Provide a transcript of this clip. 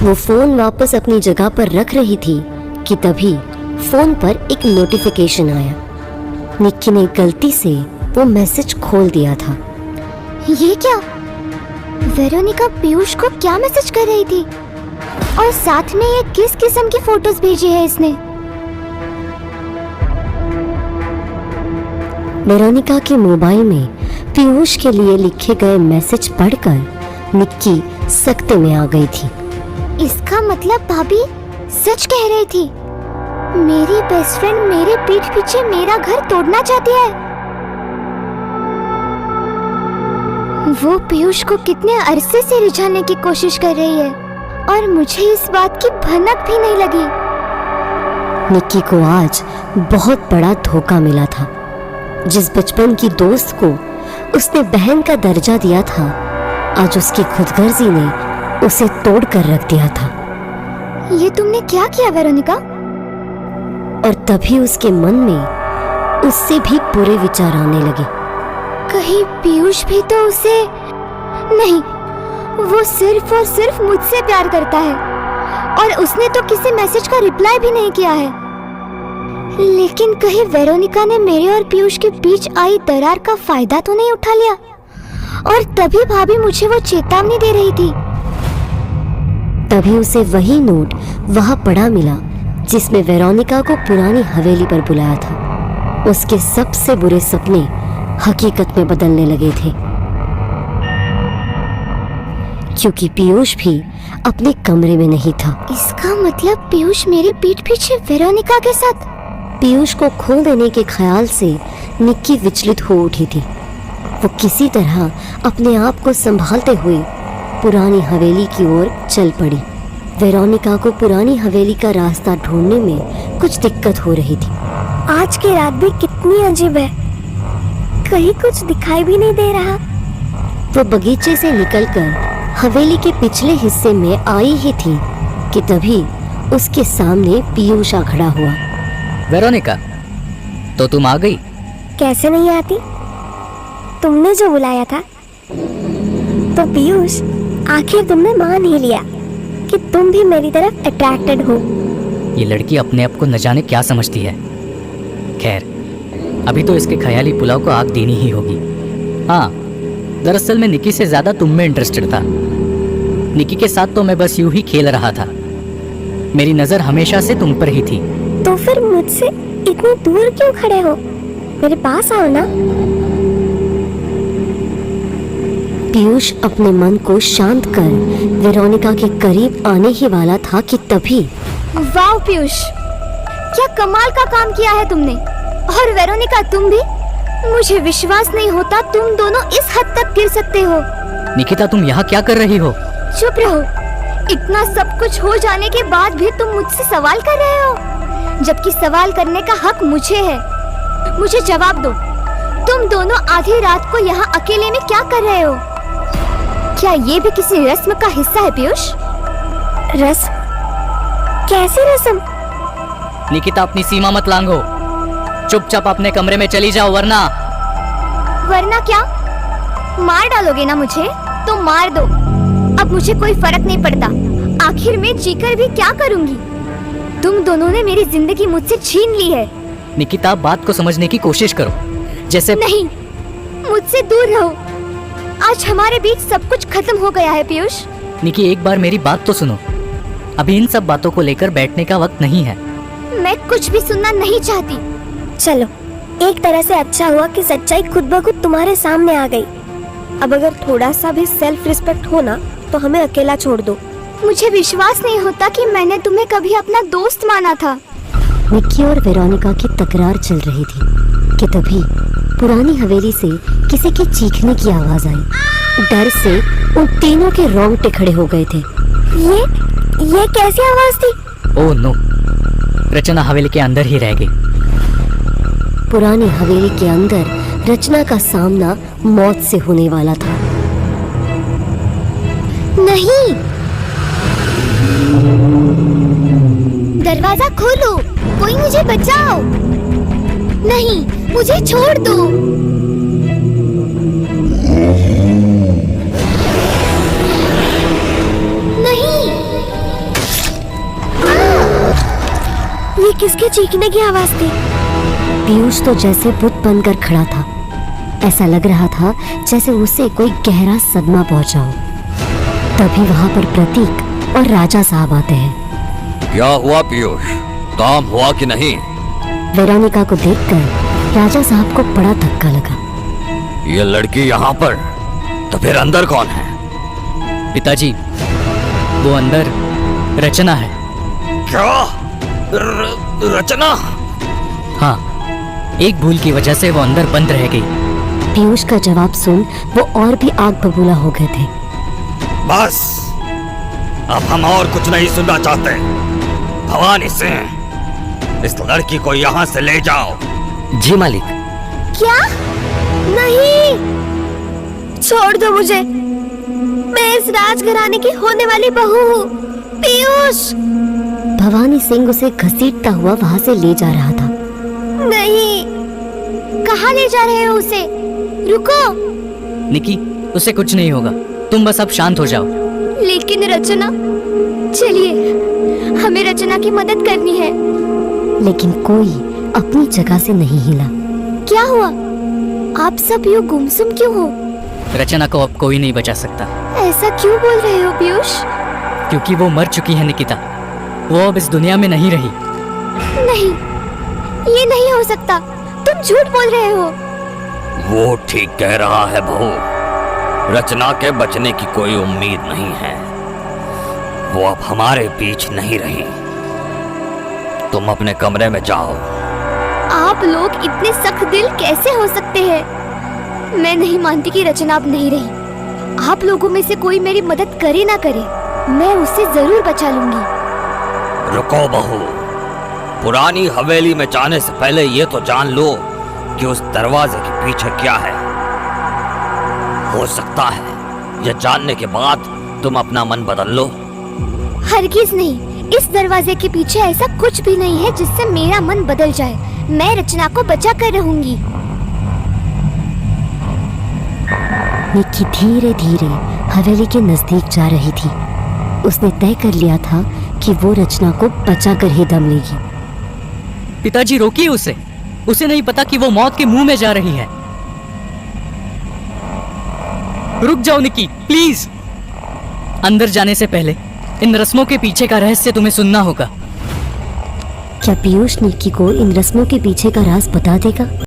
वो फोन वापस अपनी जगह पर रख रही थी कि तभी फोन पर एक नोटिफिकेशन आया। निक्की ने गलती से वो मैसेज खोल दिया था। ये क्या? वेरोनिका पीयूष को क्या मैसेज कर रही थी? और साथ में ये किस किस्म की फोटोज भेजी है इसने? वेरोनिका के मोबाइल में पीयूष के लिए लिखे गए मैसेज पढ़कर निक्की सकते में आ गई थी। इसका मतलब भाभी सच कह रही थी। मेरी बेस्ट फ्रेंड मेरे पीठ पीछे मेरा घर तोड़ना चाहती है। वो पीयूष को कितने अरसे से रिझाने की कोशिश कर रही है और मुझे इस बात की भनक भी नहीं लगी। निक्की को आज बहुत बड़ा धोखा मिला था। जिस बचपन की दोस्त को उसने बहन का दर्जा दिया था, आज उसकी खुदगर्जी ने उसे तोड़ कर रख दिया था। ये तुमने क्या किया वेरोनिका? और तभी उसके मन में उससे भी बुरे विचार आने लगे। कहीं पीयूष भी तो उसे नहीं, वो सिर्फ और सिर्फ मुझसे प्यार करता है और उसने तो किसी मैसेज का रिप्लाई भी नहीं किया है। लेकिन कहीं वेरोनिका ने मेरे और पीयूष के बीच आई दरार का फायदा तो नहीं उठा लिया? और तभी भाभी मुझे वो चेतावनी दे रही थी। तभी उसे वही नोट वहां पड़ा मिला जिसमें वेरोनिका को पुरानी हवेली पर बुलाया था। उसके सबसे बुरे सपने हकीकत में बदलने लगे थे, क्योंकि पीयूष भी अपने कमरे में नहीं था। इसका मतलब पीयूष मेरे पीठ पीछे वेरोनिका के साथ। पीयूष को खो देने के ख्याल से निक्की विचलित हो उठी थी। वो किसी तरह अपने आप को संभालते हुए पुरानी हवेली की ओर चल पड़ी। वेरोनिका को पुरानी हवेली का रास्ता ढूंढने में कुछ दिक्कत हो रही थी। आज की रात भी कितनी अजीब है, कहीं कुछ दिखाई भी नहीं दे रहा। वो बगीचे से निकलकर हवेली के पिछले हिस्से में आई ही थी कि तभी उसके सामने पीयूष आ खड़ा हुआ। वेरोनिका, तो तुम आ गई? कैसे नहीं आती? तुमने जो बुलाया था। तो पीयूष, आखिर तुमने मान ही लिया कि तुम भी मेरी तरफ अट्रैक्टेड हो। ये लड़की अपने आप को न जाने क्या समझती है। खैर, अभी तो इसके ख्याली पुलाव को आग देनी ही होगी। हाँ, दरअसल मैं निक्की से ज्यादा तुम में इंटरेस्टेड था। निक्की के साथ तो मैं बस यूं ही खेल रहा था। मेरी नजर हमेशा से तुम पर ही थी। तो फिर मुझसे इतनी दूर क्यों खड़े हो? मेरे पास आओ ना। पीयूष अपने मन को शांत कर वेरोनिका के करीब आने ही वाला था कि तभी वाह पीयूष, क्या कमाल का काम किया है तुमने। और वेरोनिका तुम भी। मुझे विश्वास नहीं होता तुम दोनों इस हद तक गिर सकते हो। निकिता, तुम यहाँ क्या कर रही हो? चुप रहो। इतना सब कुछ हो जाने के बाद भी तुम मुझसे सवाल कर रहे हो, जबकि सवाल करने का हक मुझे है। मुझे जवाब दो, तुम दोनों आधी रात को यहाँ अकेले में क्या कर रहे हो? क्या ये भी किसी रस्म का हिस्सा है पीयूष? रस्म? कैसी रस्म? निकिता, अपनी सीमा मत लांघो। चुपचाप अपने कमरे में चली जाओ, वरना क्या? मार डालोगे ना मुझे? तो मार दो, अब मुझे कोई फर्क नहीं पड़ता। आखिर में जीकर भी क्या करूंगी? तुम दोनों ने मेरी जिंदगी मुझसे छीन ली है। निकिता, बात को समझने की कोशिश करो। जैसे नहीं, मुझसे दूर रहो। आज हमारे बीच सब कुछ खत्म हो गया है पीयूष। निकी, एक बार मेरी बात तो सुनो। अभी इन सब बातों को लेकर बैठने का वक्त नहीं है। मैं कुछ भी सुनना नहीं चाहती। चलो, एक तरह से अच्छा हुआ कि सच्चाई खुद ब खुद तुम्हारे सामने आ गई। अब अगर थोड़ा सा भी सेल्फ रिस्पेक्ट हो ना, तो हमें अकेला छोड़ दो। मुझे विश्वास नहीं होता कि मैंने तुम्हें कभी अपना दोस्त माना था। निक्की और वेरोनिका की तकरार चल रही थी कि तभी पुरानी हवेली से किसी के चीखने की आवाज आई। डर से उन तीनों के रोंगटे खड़े हो गए थे। ये कैसी आवाज थी? ओह नो, रचना हवेली के अंदर ही रह गई। पुरानी हवेली के अंदर रचना का सामना मौत से होने वाला था। नहीं, दरवाजा खोलो, कोई मुझे बचाओ। नहीं, मुझे छोड़ दो। नहीं, किसके चीखने की आवाज थी? पीयूष तो जैसे बुत बनकर खड़ा था। ऐसा लग रहा था जैसे उसे कोई गहरा सदमा पहुंचा हो। तभी वहां पर प्रतीक और राजा साहब आते हैं। क्या हुआ पीयूष, काम हुआ कि नहीं? वेरोनिका को देखकर राजा साहब को बड़ा धक्का लगा। ये लड़की यहाँ पर, तो फिर अंदर कौन है? पिताजी, वो अंदर रचना है। क्या? रचना? हाँ, एक भूल की वजह से वो अंदर बंद रह गई। पीयूष का जवाब सुन वो और भी आग बबूला हो गए थे। बस, अब हम और कुछ नहीं सुनना चाहते। भवानी सिंह, इस लड़की को यहाँ से ले जाओ। जी मालिक। क्या? नहीं, छोड़ दो मुझे। मैं इस राजघराने की होने वाली बहू हूँ। पीयूष! भवानी सिंह उसे घसीटता हुआ वहां से ले जा रहा था। नहीं, कहाँ ले जा रहे हो उसे? रुको। निकी, उसे कुछ नहीं होगा, तुम बस अब शांत हो जाओ। लेकिन रचना, चलिए, हमें रचना की मदद करनी है। लेकिन कोई अपनी जगह से नहीं हिला। क्या हुआ? आप सब यूँ गुमसुम क्यों हो? रचना को अब कोई नहीं बचा सकता। ऐसा क्यों बोल रहे हो पीयूष? क्योंकि वो मर चुकी है निकिता। वो अब इस दुनिया में नहीं रही। नहीं, ये नहीं हो सकता। तुम झूठ बोल रहे हो। वो ठीक कह रहा है बहू। रचना के बचने की कोई उम्मीद नहीं है। वो अब हमारे बीच नहीं रही। तुम अपने कमरे में जाओ। आप लोग इतने सख्त दिल कैसे हो सकते हैं? मैं नहीं मानती कि रचना अब नहीं रही। आप लोगों में से कोई मेरी मदद करे ना करे, मैं उसे जरूर बचा लूंगी। रुको बहू, पुरानी हवेली में जाने से पहले ये तो जान लो कि उस दरवाजे के पीछे क्या है। हो सकता है ये जानने के बाद तुम अपना मन बदल लो। हरगिज नहीं, इस दरवाजे के पीछे ऐसा कुछ भी नहीं है जिससे मेरा मन बदल जाए। मैं रचना को बचा कर रहूंगी। निक्की धीरे धीरे हवेली के नजदीक जा रही थी। उसने तय कर लिया था कि वो रचना को बचा कर ही दम लेगी। पिताजी, रोकिए उसे। उसे नहीं पता कि वो मौत के मुंह में जा रही है। रुक जाओ निकी, प्लीज। अंदर जाने से पहले इन रस्मों के पीछे का रहस्य तुम्हें सुनना होगा। क्या पीयूष निक्की को इन रस्मों के पीछे का राज बता देगा?